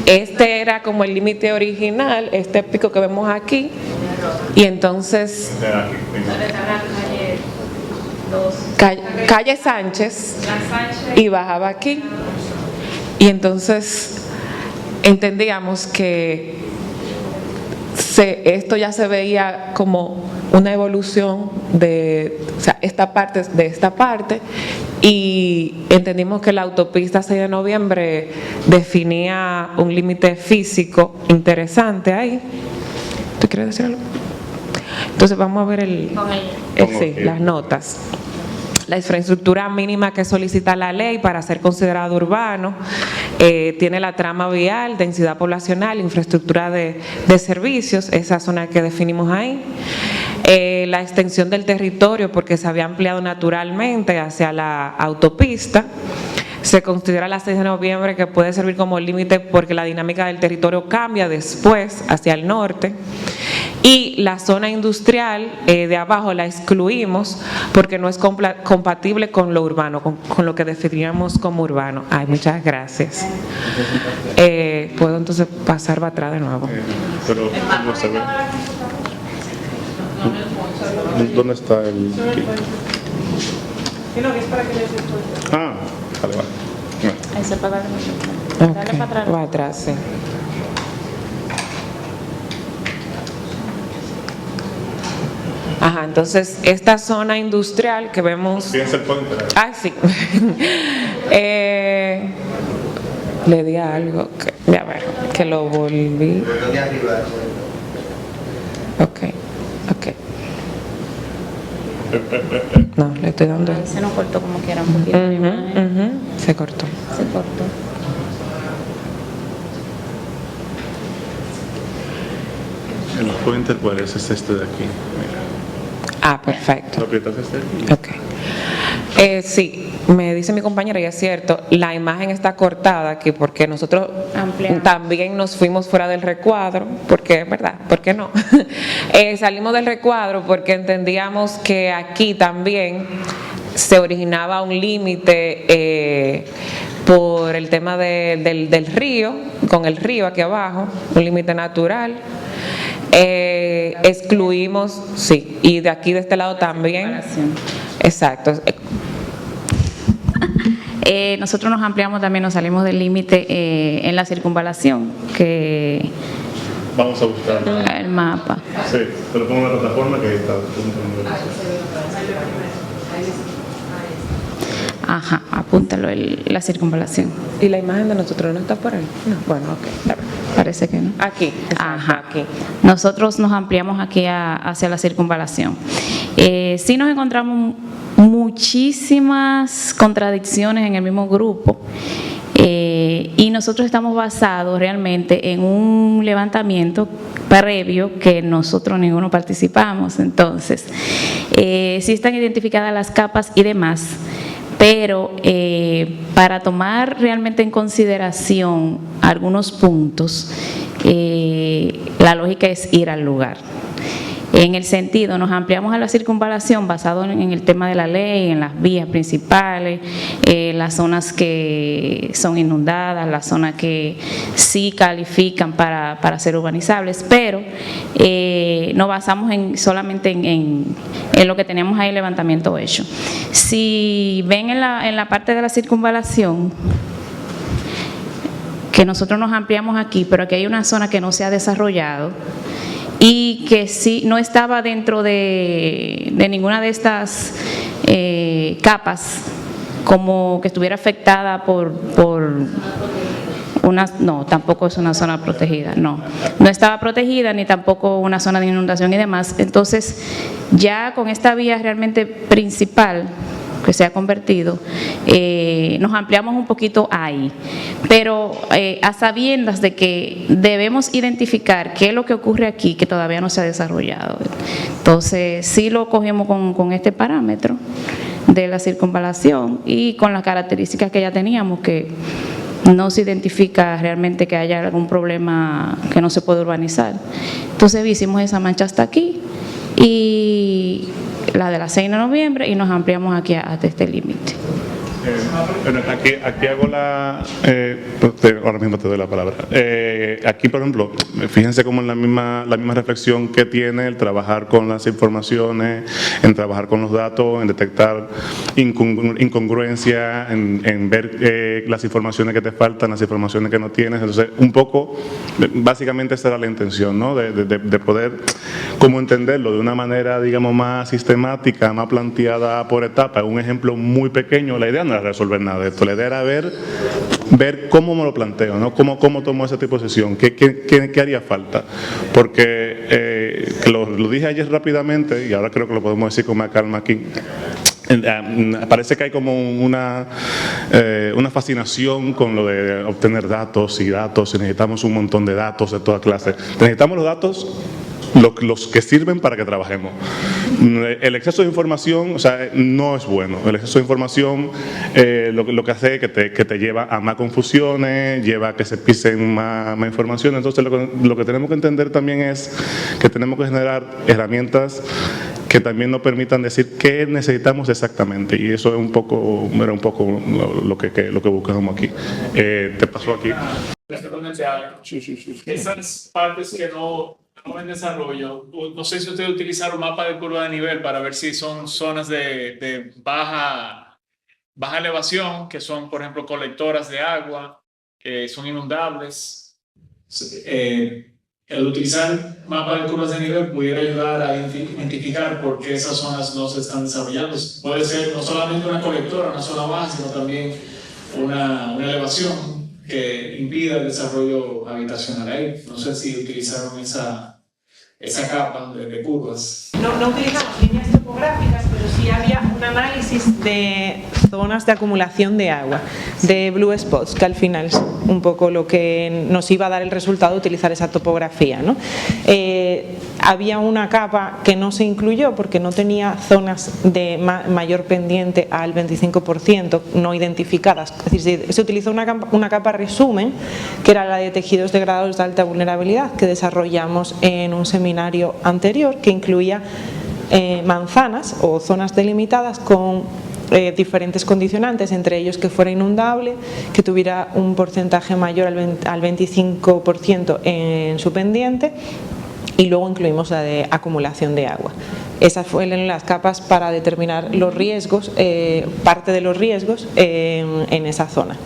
[SPEAKER 9] este era como el límite original, este pico que vemos aquí, y entonces calle Sánchez y bajaba aquí, y entonces entendíamos que esto ya se veía como una evolución de, o sea, esta parte de esta parte, y entendimos que la autopista 6 de noviembre definía un límite físico interesante ahí. ¿Tú quieres decir algo? Entonces vamos a ver las notas. La infraestructura mínima que solicita la ley para ser considerado urbano tiene la trama vial, densidad poblacional, infraestructura de servicios, esa zona que definimos ahí. La extensión del territorio, porque se había ampliado naturalmente hacia la autopista. Se considera la 6 de noviembre que puede servir como límite porque la dinámica del territorio cambia después hacia el norte. Y la zona industrial de abajo la excluimos porque no es compatible con lo urbano, con lo que definíamos como urbano. Ay, muchas gracias. ¿Puedo entonces pasar para atrás de nuevo?
[SPEAKER 8] Pero no se ve. ¿Dónde está el...? Ah, vale.
[SPEAKER 10] Ahí se puede darle
[SPEAKER 9] Okay.
[SPEAKER 10] Dale para atrás.
[SPEAKER 9] Va atrás, sí. Ajá, entonces esta zona industrial que vemos...
[SPEAKER 8] Fíjense el puente.
[SPEAKER 9] Ah, sí. Le di a algo, a ver, que lo volví. Ok. No, le estoy dando.
[SPEAKER 10] Ahí se nos cortó como quiera un poquito.
[SPEAKER 9] Se cortó.
[SPEAKER 10] Se cortó.
[SPEAKER 8] El puente, ¿cuál es? Es este de aquí. Mira.
[SPEAKER 9] Ah, perfecto.
[SPEAKER 8] ¿Lo aprietas este aquí?
[SPEAKER 9] Ok. Sí, me dice mi compañera, y es cierto, la imagen está cortada aquí porque nosotros también nos fuimos fuera del recuadro, porque, ¿verdad? ¿Por qué no? Salimos del recuadro porque entendíamos que aquí también se originaba un límite por el tema del río, con el río aquí abajo, un límite natural. Excluimos, sí, y de aquí de este lado también. Exacto.
[SPEAKER 10] Nosotros nos ampliamos también, nos salimos del límite en la circunvalación, que
[SPEAKER 8] Vamos a buscar
[SPEAKER 10] el mapa.
[SPEAKER 8] Sí, te lo pongo en la plataforma que ahí está.
[SPEAKER 10] Ajá, apúntalo, la circunvalación.
[SPEAKER 9] ¿Y la imagen de nosotros no está por ahí? No. Bueno, ok.
[SPEAKER 10] Parece que no.
[SPEAKER 9] Aquí. Exacto,
[SPEAKER 10] Ajá.
[SPEAKER 9] aquí.
[SPEAKER 10] Nosotros nos ampliamos aquí hacia la circunvalación. Sí nos encontramos muchísimas contradicciones en el mismo grupo. Y nosotros estamos basados realmente en un levantamiento previo que nosotros ninguno participamos. Entonces, sí están identificadas las capas y demás, pero para tomar realmente en consideración algunos puntos, la lógica es ir al lugar. En el sentido, nos ampliamos a la circunvalación basado en el tema de la ley, en las vías principales, las zonas que son inundadas, las zonas que sí califican para ser urbanizables, pero nos basamos solamente en lo que tenemos ahí, el levantamiento hecho. Si ven en la parte de la circunvalación, que nosotros nos ampliamos aquí, pero aquí hay una zona que no se ha desarrollado, y que sí no estaba dentro de ninguna de estas capas como que estuviera afectada por no, tampoco es una zona protegida, no estaba protegida ni tampoco una zona de inundación y demás. Entonces ya con esta vía realmente principal que se ha convertido, nos ampliamos un poquito ahí, pero a sabiendas de que debemos identificar qué es lo que ocurre aquí que todavía no se ha desarrollado. Entonces sí lo cogemos con este parámetro de la circunvalación y con las características que ya teníamos, que no se identifica realmente que haya algún problema que no se puede urbanizar. Entonces hicimos esa mancha hasta aquí y la de la 6 de noviembre y nos ampliamos aquí hasta este límite.
[SPEAKER 8] Bueno, aquí hago ahora mismo te doy la palabra. Aquí, por ejemplo, fíjense cómo en la misma reflexión que tiene el trabajar con las informaciones, en trabajar con los datos, en detectar incongruencia, en ver las informaciones que te faltan, las informaciones que no tienes. Entonces, un poco, básicamente esa era la intención, ¿no? De poder como entenderlo de una manera, digamos, más sistemática, más planteada por etapas. Un ejemplo muy pequeño, la idea no era resolver nada de esto, la idea era ver cómo me lo planteo, ¿no? Cómo tomo ese tipo de sesión, qué haría falta, porque lo dije ayer rápidamente y ahora creo que lo podemos decir con más calma aquí. Parece que hay como una fascinación con lo de obtener datos y necesitamos un montón de datos de toda clase. Necesitamos los datos los que sirven para que trabajemos. El exceso de información, o sea, no es bueno. El exceso de información lo que hace es que te lleva a más confusiones, lleva a que se pisen más información. Entonces lo que tenemos que entender también es que tenemos que generar herramientas que también nos permitan decir qué necesitamos exactamente, y eso era un poco lo que buscamos aquí. Te pasó aquí.
[SPEAKER 11] Esas partes que no en desarrollo, no sé si ustedes utilizaron mapa de curva de nivel para ver si son zonas de baja elevación, que son, por ejemplo, colectoras de agua, que son inundables. El utilizar mapa de curvas de nivel pudiera ayudar a identificar por qué esas zonas no se están desarrollando. Puede ser no solamente una colectora, una zona baja, sino también una elevación que impida el desarrollo habitacional ahí. No sé si utilizaron esa capa de curvas.
[SPEAKER 5] No utilizamos líneas topográficas, pero sí había un análisis de zonas de acumulación de agua, de blue spots, que al final es un poco lo que nos iba a dar el resultado de utilizar esa topografía, ¿no? Había una capa que no se incluyó porque no tenía zonas de mayor pendiente al 25% no identificadas. Es decir, se utilizó una capa resumen, que era la de tejidos degradados de alta vulnerabilidad, que desarrollamos en un seminario anterior, que incluía manzanas o zonas delimitadas con diferentes condicionantes, entre ellos que fuera inundable, que tuviera un porcentaje mayor al 25% en su pendiente, y luego incluimos la de acumulación de agua. Esas fueron las capas para determinar los riesgos, parte de los riesgos en esa zona.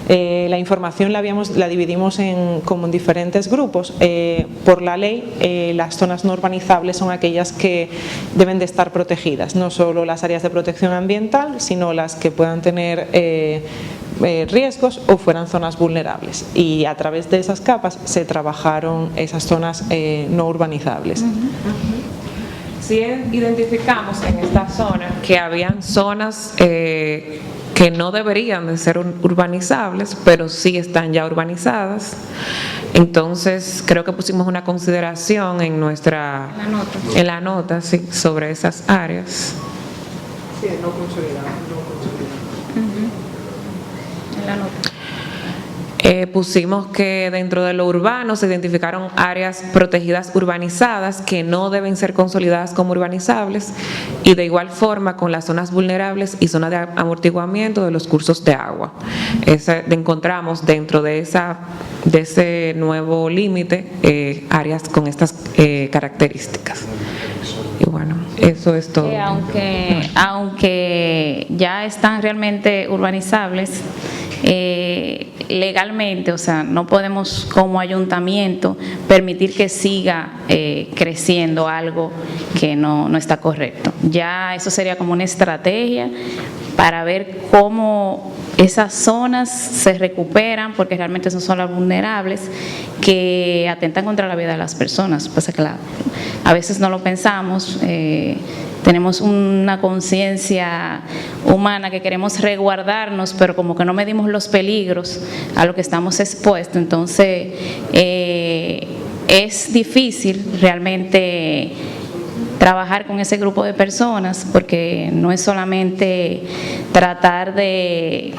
[SPEAKER 5] La información la dividimos como en diferentes grupos. Por la ley, las zonas no urbanizables son aquellas que deben de estar protegidas, no solo las áreas de protección ambiental, sino las que puedan tener riesgos o fueran zonas vulnerables, y a través de esas capas se trabajaron esas zonas no urbanizables.
[SPEAKER 9] Sí, identificamos en esta zona que habían zonas que no deberían de ser urbanizables, pero sí están ya urbanizadas. Entonces creo que pusimos una consideración en la nota sí, sobre esas áreas.
[SPEAKER 5] Sí, no consolidado.
[SPEAKER 10] En la nota.
[SPEAKER 9] Pusimos que dentro de lo urbano se identificaron áreas protegidas urbanizadas que no deben ser consolidadas como urbanizables, y de igual forma con las zonas vulnerables y zonas de amortiguamiento de los cursos de agua. Encontramos dentro de ese nuevo límite áreas con estas características. Y bueno, eso es todo.
[SPEAKER 10] Aunque ya están realmente urbanizables, legalmente, o sea, no podemos como ayuntamiento permitir que siga creciendo algo que no está correcto. Ya eso sería como una estrategia para ver cómo esas zonas se recuperan, porque realmente son zonas vulnerables que atentan contra la vida de las personas. Pues claro, a veces no lo pensamos, tenemos una conciencia humana que queremos resguardarnos, pero como que no medimos los peligros a los que estamos expuestos. Entonces, es difícil realmente trabajar con ese grupo de personas, porque no es solamente tratar de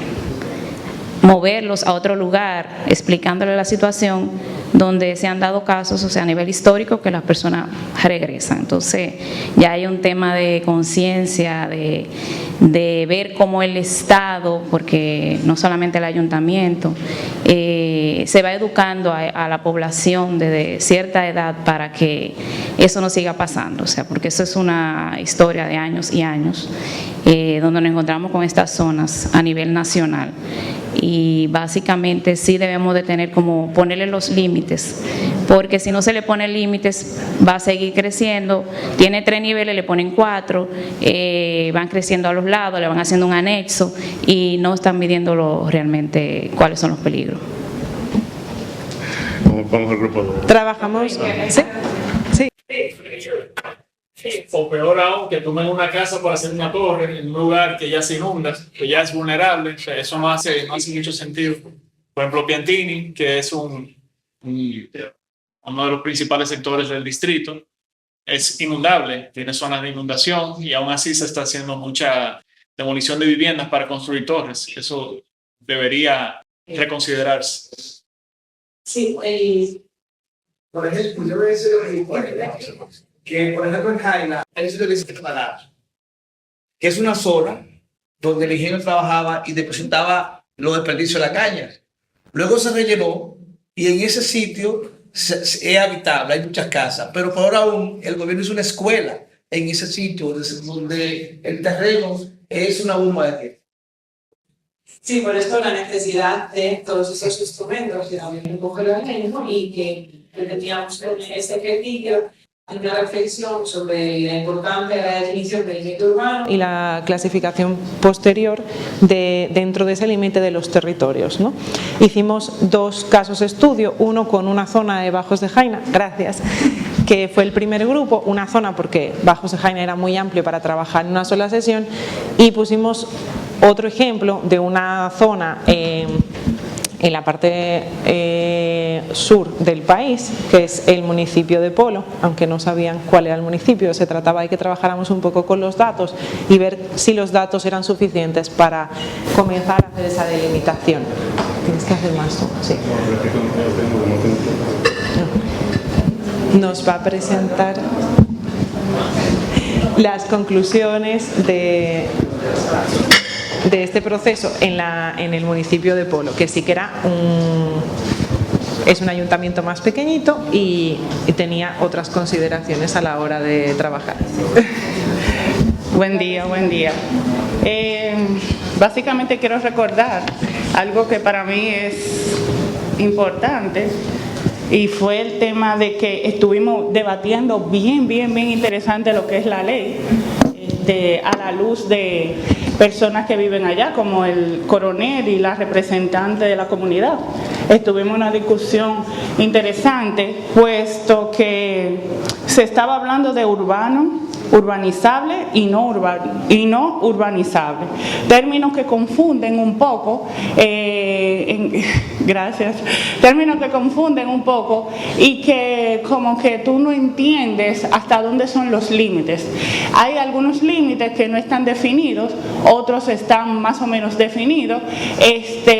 [SPEAKER 10] moverlos a otro lugar, explicándole la situación, donde se han dado casos, o sea, a nivel histórico, que las personas regresan. Entonces, ya hay un tema de conciencia, de ver cómo el Estado, porque no solamente el ayuntamiento, se va educando a la población desde cierta edad para que eso no siga pasando, o sea, porque eso es una historia de años y años, donde nos encontramos con estas zonas a nivel nacional. Y básicamente sí debemos de tener como ponerle los límites, porque si no se le pone límites va a seguir creciendo. Tiene 3 niveles, le ponen 4, van creciendo a los lados, le van haciendo un anexo y no están midiendo realmente cuáles son los peligros.
[SPEAKER 8] Vamos al grupo 2.
[SPEAKER 5] Trabajamos. ¿Sí? Sí.
[SPEAKER 11] O peor aún, que tomen una casa para hacer una torre en un lugar que ya se inunda, que ya es vulnerable. O sea, eso no hace mucho sentido. Por ejemplo, Piantini, que es uno de los principales sectores del distrito, es inundable, tiene zonas de inundación y aún así se está haciendo mucha demolición de viviendas para construir torres. Eso debería reconsiderarse.
[SPEAKER 6] Sí, por ejemplo, yo voy a decir que, por ejemplo, en Jaina, hay un sitio que dice que es una zona donde el ingeniero trabajaba y depositaba los desperdicios de la caña. Luego se rellenó y en ese sitio es habitable, hay muchas casas, pero por ahora aún el gobierno hizo una escuela en ese sitio donde el terreno es una bomba de tiempo.
[SPEAKER 12] Sí, por eso la necesidad de todos esos instrumentos que también recoge la ley, ¿no? Y que teníamos este ejercicio, una reflexión sobre la importancia de la definición del límite urbano
[SPEAKER 5] y la clasificación posterior dentro de ese límite de los territorios, ¿no? Hicimos 2 casos de estudio, uno con una zona de Bajos de Jaina, gracias, que fue el primer grupo, una zona porque Bajos de Jaina era muy amplio para trabajar en una sola sesión, y pusimos otro ejemplo de una zona en la parte sur del país, que es el municipio de Polo, aunque no sabían cuál era el municipio. Se trataba de que trabajáramos un poco con los datos y ver si los datos eran suficientes para comenzar a hacer esa delimitación. Tienes que hacer más, sí. Nos va a presentar las conclusiones de este proceso en el municipio de Polo, que sí que era es un ayuntamiento más pequeñito y tenía otras consideraciones a la hora de trabajar.
[SPEAKER 13] Buen día, buen día. Básicamente quiero recordar algo que para mí es importante, y fue el tema de que estuvimos debatiendo bien interesante lo que es la ley, a la luz de personas que viven allá, como el coronel y la representante de la comunidad. Estuvimos en una discusión interesante, puesto que se estaba hablando de urbanizable y no urbanizable. Términos que confunden un poco, términos que confunden un poco y que como que tú no entiendes hasta dónde son los límites. Hay algunos límites que no están definidos, otros están más o menos definidos,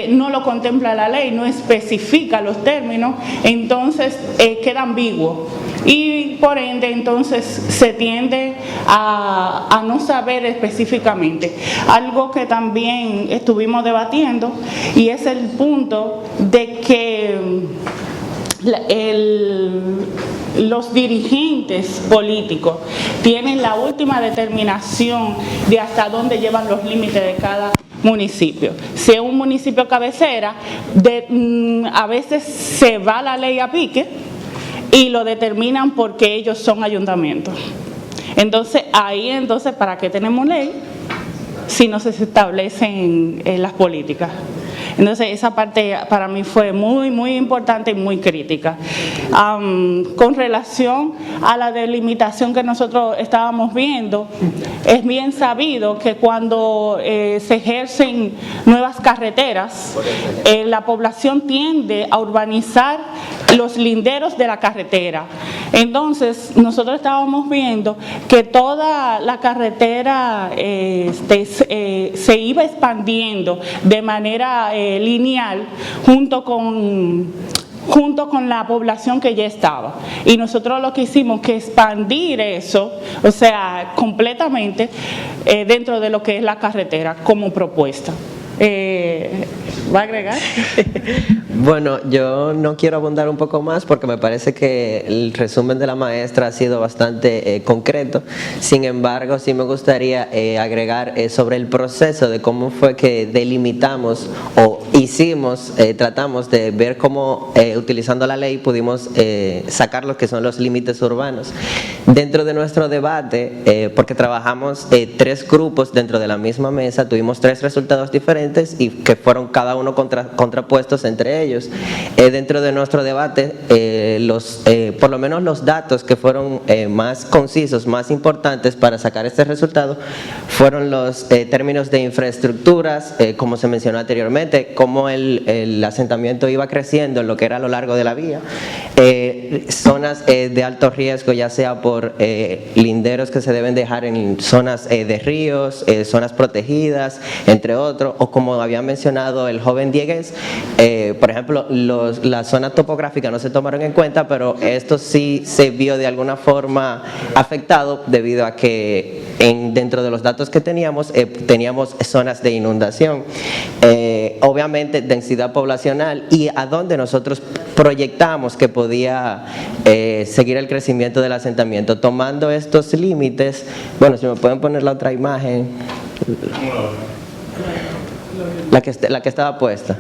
[SPEAKER 13] no lo contempla la ley, no especifica los términos, entonces queda ambiguo. Y por ende entonces se tiende a no saber específicamente. Algo que también estuvimos debatiendo, y es el punto de que los dirigentes políticos tienen la última determinación de hasta dónde llevan los límites de cada municipio. Si es un municipio cabecera, a veces se va la ley a pique y lo determinan porque ellos son ayuntamientos. Entonces, ¿para qué tenemos ley si no se establecen las políticas? Entonces, esa parte para mí fue muy, muy importante y muy crítica. Con relación a la delimitación que nosotros estábamos viendo, es bien sabido que cuando se ejercen nuevas carreteras, la población tiende a urbanizar los linderos de la carretera. Entonces, nosotros estábamos viendo que toda la carretera se iba expandiendo de manera lineal junto con la población que ya estaba. Y nosotros lo que hicimos que expandir eso, o sea, completamente dentro de lo que es la carretera como propuesta. ¿Va a agregar?
[SPEAKER 14] Bueno, yo no quiero abundar un poco más porque me parece que el resumen de la maestra ha sido bastante concreto. Sin embargo, sí me gustaría agregar sobre el proceso de cómo fue que delimitamos o tratamos de ver cómo utilizando la ley pudimos sacar lo que son los límites urbanos. Dentro de nuestro debate, porque trabajamos 3 grupos dentro de la misma mesa, tuvimos 3 resultados diferentes y que fueron cada uno contrapuestos entre ellos. Dentro de nuestro debate, por lo menos los datos que fueron más concisos, más importantes para sacar este resultado, fueron los términos de infraestructuras, como se mencionó anteriormente, cómo el asentamiento iba creciendo en lo que era a lo largo de la vía, zonas de alto riesgo, ya sea por linderos que se deben dejar en zonas de ríos, zonas protegidas, entre otros, o como había mencionado el joven Diegues, por ejemplo, la zona topográfica no se tomaron en cuenta, pero esto sí se vio de alguna forma afectado debido a que dentro de los datos que teníamos zonas de inundación, obviamente densidad poblacional y a dónde nosotros proyectamos que podía seguir el crecimiento del asentamiento. Tomando estos límites, bueno, si me pueden poner la otra imagen, la que estaba puesta.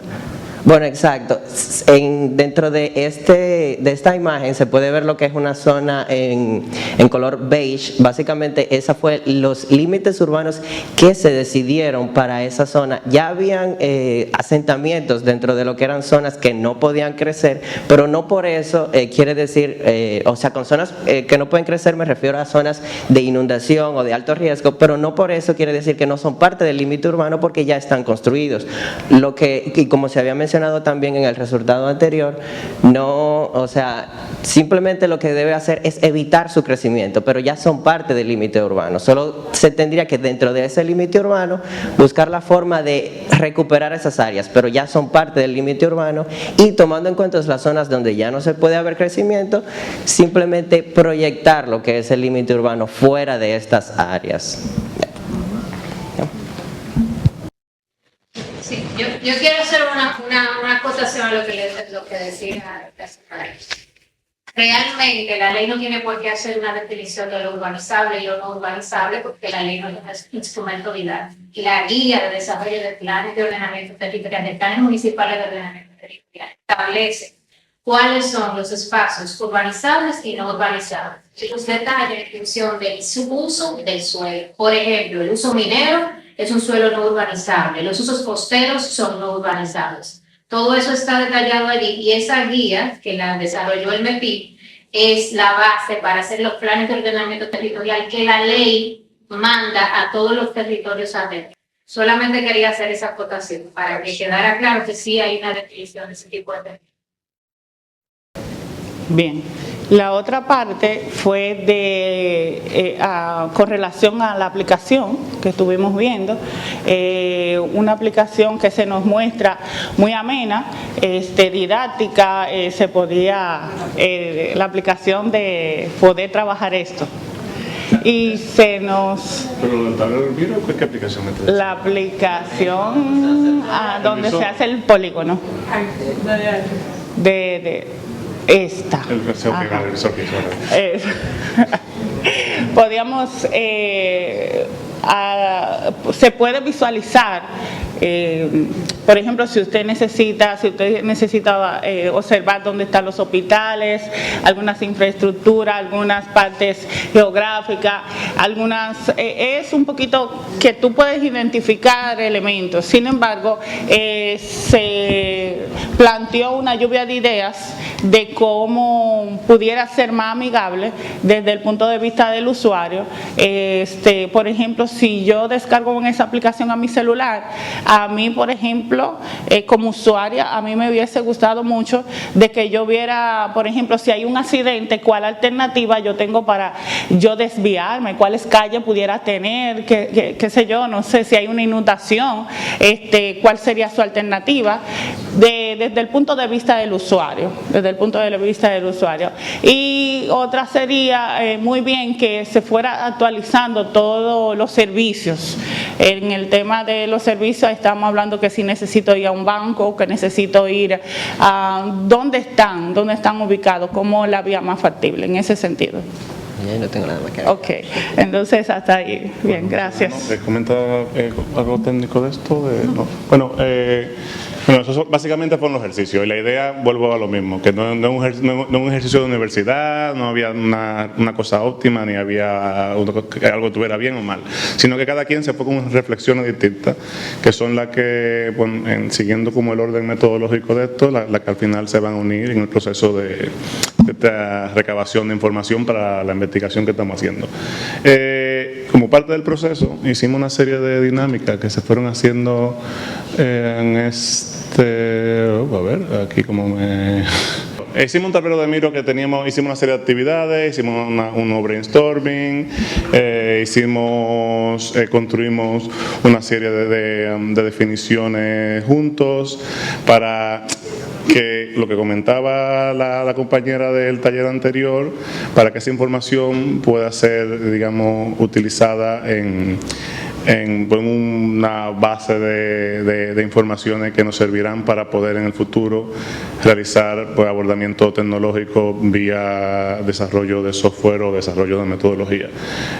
[SPEAKER 14] Bueno, exacto. Dentro de esta imagen se puede ver lo que es una zona en color beige. Básicamente, esa fue los límites urbanos que se decidieron para esa zona. Ya habían asentamientos dentro de lo que eran zonas que no podían crecer, pero no por eso quiere decir, o sea, con zonas que no pueden crecer me refiero a zonas de inundación o de alto riesgo, pero no por eso quiere decir que no son parte del límite urbano porque ya están construidos. Y como se había mencionado también en el resultado anterior, simplemente lo que debe hacer es evitar su crecimiento, pero ya son parte del límite urbano. Solo se tendría que dentro de ese límite urbano buscar la forma de recuperar esas áreas, pero ya son parte del límite urbano y tomando en cuenta las zonas donde ya no se puede haber crecimiento, simplemente proyectar lo que es el límite urbano fuera de estas áreas.
[SPEAKER 2] Sí, yo quiero hacer una acotación a lo que decía la señora. Realmente la ley no tiene por qué hacer una definición de lo urbanizable y lo no urbanizable porque la ley no es un instrumento didáctico. La guía de desarrollo de planes de ordenamiento territorial, de planes municipales de ordenamiento territorial, establece cuáles son los espacios urbanizables y no urbanizables. Los detalles en función del uso del suelo. Por ejemplo, el uso minero es un suelo no urbanizable, los usos costeros son no urbanizables. Todo eso está detallado allí y esa guía que la desarrolló el MEPI es la base para hacer los planes de ordenamiento territorial que la ley manda a todos los territorios adentro. Solamente quería hacer esa acotación para que quedara claro que sí hay una definición de ese tipo de territorio.
[SPEAKER 13] Bien. La otra parte fue con relación a la aplicación que estuvimos viendo, una aplicación que se nos muestra muy amena, didáctica, la aplicación de poder trabajar esto. Y se nos...
[SPEAKER 8] ¿Pero qué aplicación me traes?
[SPEAKER 13] La aplicación donde se hace el polígono. Esta.
[SPEAKER 8] El visor
[SPEAKER 13] podíamos, se puede visualizar Por ejemplo, si usted necesita observar dónde están los hospitales, algunas infraestructuras, algunas partes geográficas, es un poquito que tú puedes identificar elementos. Sin embargo, se planteó una lluvia de ideas de cómo pudiera ser más amigable desde el punto de vista del usuario. Por ejemplo, si yo descargo esa aplicación a mi celular, a mí, por ejemplo, como usuaria, a mí me hubiese gustado mucho de que yo viera, por ejemplo, si hay un accidente, cuál alternativa yo tengo para yo desviarme, cuáles calles pudiera tener, qué sé yo, no sé, si hay una inundación, cuál sería su alternativa, desde el punto de vista del usuario, Y otra sería muy bien que se fuera actualizando todos los servicios. En el tema de los servicios estamos hablando que si necesito ir a un banco, que necesito ir a dónde están ubicados, como la vía más factible en ese sentido.
[SPEAKER 14] Ya no tengo nada más que agregar.
[SPEAKER 13] Ok, entonces hasta ahí. Bien, gracias.
[SPEAKER 8] ¿Comenta algo técnico de esto? No. Bueno, eso básicamente fue un ejercicio y la idea, vuelvo a lo mismo, que no es un ejercicio de universidad, no había una cosa óptima, ni había algo que estuviera bien o mal, sino que cada quien se fue con unas reflexiones distintas, que son las que, bueno, siguiendo como el orden metodológico de esto, las que al final se van a unir en el proceso de esta recabación de información para la investigación que estamos haciendo. Como parte del proceso, hicimos una serie de dinámicas que se fueron haciendo en hicimos un tablero de miro que hicimos una serie de actividades, hicimos un brainstorming, construimos una serie de definiciones juntos para que lo que comentaba la compañera del taller anterior, para que esa información pueda ser, digamos, utilizada en una base de informaciones que nos servirán para poder en el futuro realizar abordamiento tecnológico vía desarrollo de software o desarrollo de metodología.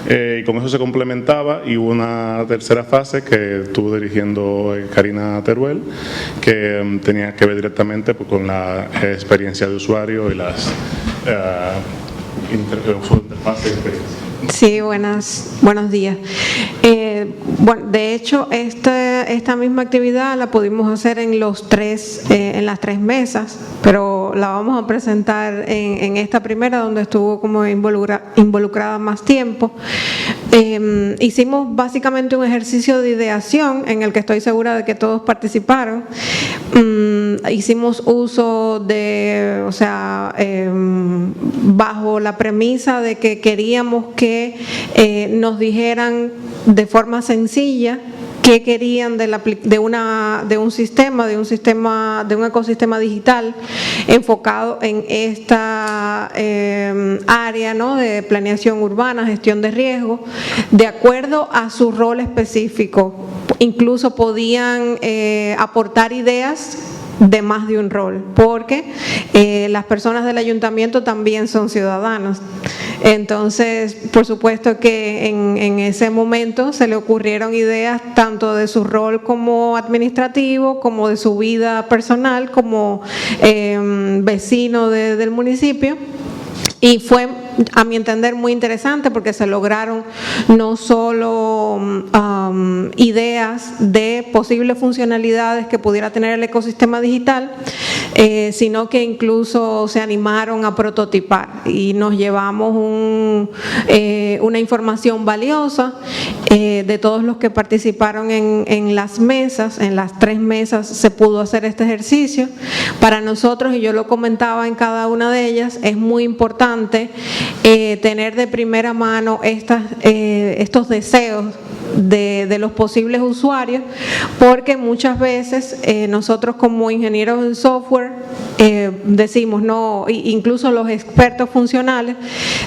[SPEAKER 8] Y con eso se complementaba, y hubo una tercera fase que estuvo dirigiendo Karina Teruel, que tenía que ver directamente con la experiencia de usuario y las interfaces de experiencia.
[SPEAKER 15] Sí, buenos días. Bueno, de hecho, esta misma actividad la pudimos hacer en las tres mesas, pero la vamos a presentar en esta primera, donde estuvo como involucrada más tiempo. Hicimos básicamente un ejercicio de ideación en el que estoy segura de que todos participaron. Hicimos uso bajo la premisa de que queríamos que nos dijeran de forma sencilla qué querían de un ecosistema digital enfocado en esta área, ¿no?, de planeación urbana, gestión de riesgo, de acuerdo a su rol específico. Incluso podían aportar ideas de más de un rol, porque las personas del ayuntamiento también son ciudadanos. Entonces, por supuesto que en ese momento se le ocurrieron ideas tanto de su rol como administrativo, como de su vida personal, como vecino del municipio. Y fue, a mi entender, muy interesante porque se lograron no solo ideas de posibles funcionalidades que pudiera tener el ecosistema digital, sino que incluso se animaron a prototipar y nos llevamos una información valiosa de todos los que participaron en las mesas. En las 3 mesas se pudo hacer este ejercicio. Para nosotros, y yo lo comentaba en cada una de ellas, es muy importante tener de primera mano estos deseos de los posibles usuarios, porque muchas veces nosotros como ingenieros en software decimos, no, incluso los expertos funcionales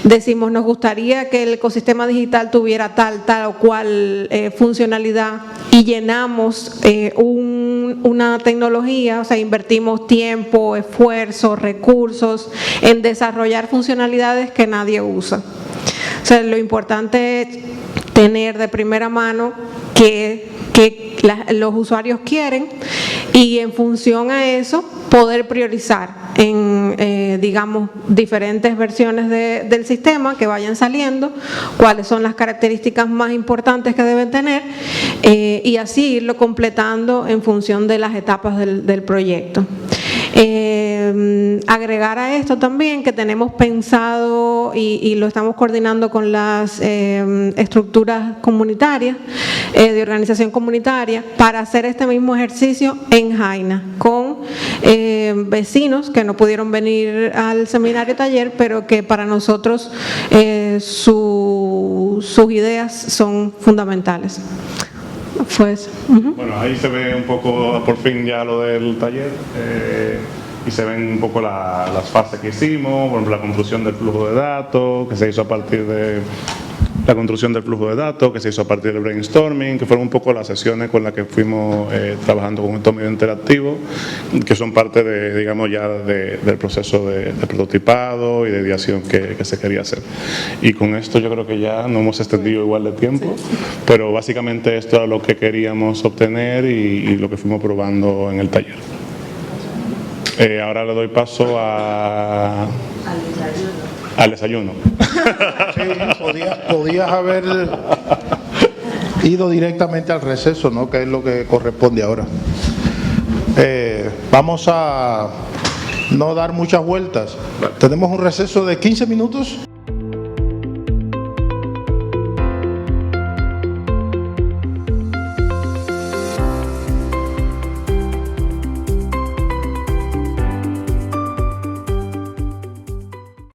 [SPEAKER 15] decimos, nos gustaría que el ecosistema digital tuviera tal o cual funcionalidad, y llenamos una tecnología, o sea, invertimos tiempo, esfuerzo, recursos en desarrollar funcionalidades que nadie usa. O sea, lo importante es tener de primera mano qué que los usuarios quieren y en función a eso poder priorizar en, digamos, diferentes versiones del sistema que vayan saliendo, cuáles son las características más importantes que deben tener y así irlo completando en función de las etapas del proyecto. Agregar a esto también que tenemos pensado y lo estamos coordinando con las estructuras comunitarias, de organización comunitaria, para hacer este mismo ejercicio en Jaina, con vecinos que no pudieron venir al seminario taller, pero que para nosotros sus ideas son fundamentales. Pues,
[SPEAKER 8] Bueno, ahí se ve un poco, por fin ya lo del taller, y se ven un poco las fases que hicimos, por ejemplo, la construcción del flujo de datos, que se hizo a partir de la construcción del flujo de datos, que se hizo a partir del brainstorming, que fueron un poco las sesiones con las que fuimos trabajando con estos medios interactivos, que son parte de, digamos, ya del proceso de prototipado y de ideación que se quería hacer. Y con esto yo creo que ya no hemos extendido igual de tiempo, pero básicamente esto era lo que queríamos obtener y lo que fuimos probando en el taller. Ahora le doy paso al desayuno.
[SPEAKER 1] Sí, podías haber ido directamente al receso, ¿no? Que es lo que corresponde ahora. Vamos a no dar muchas vueltas. Tenemos un receso de 15 minutos.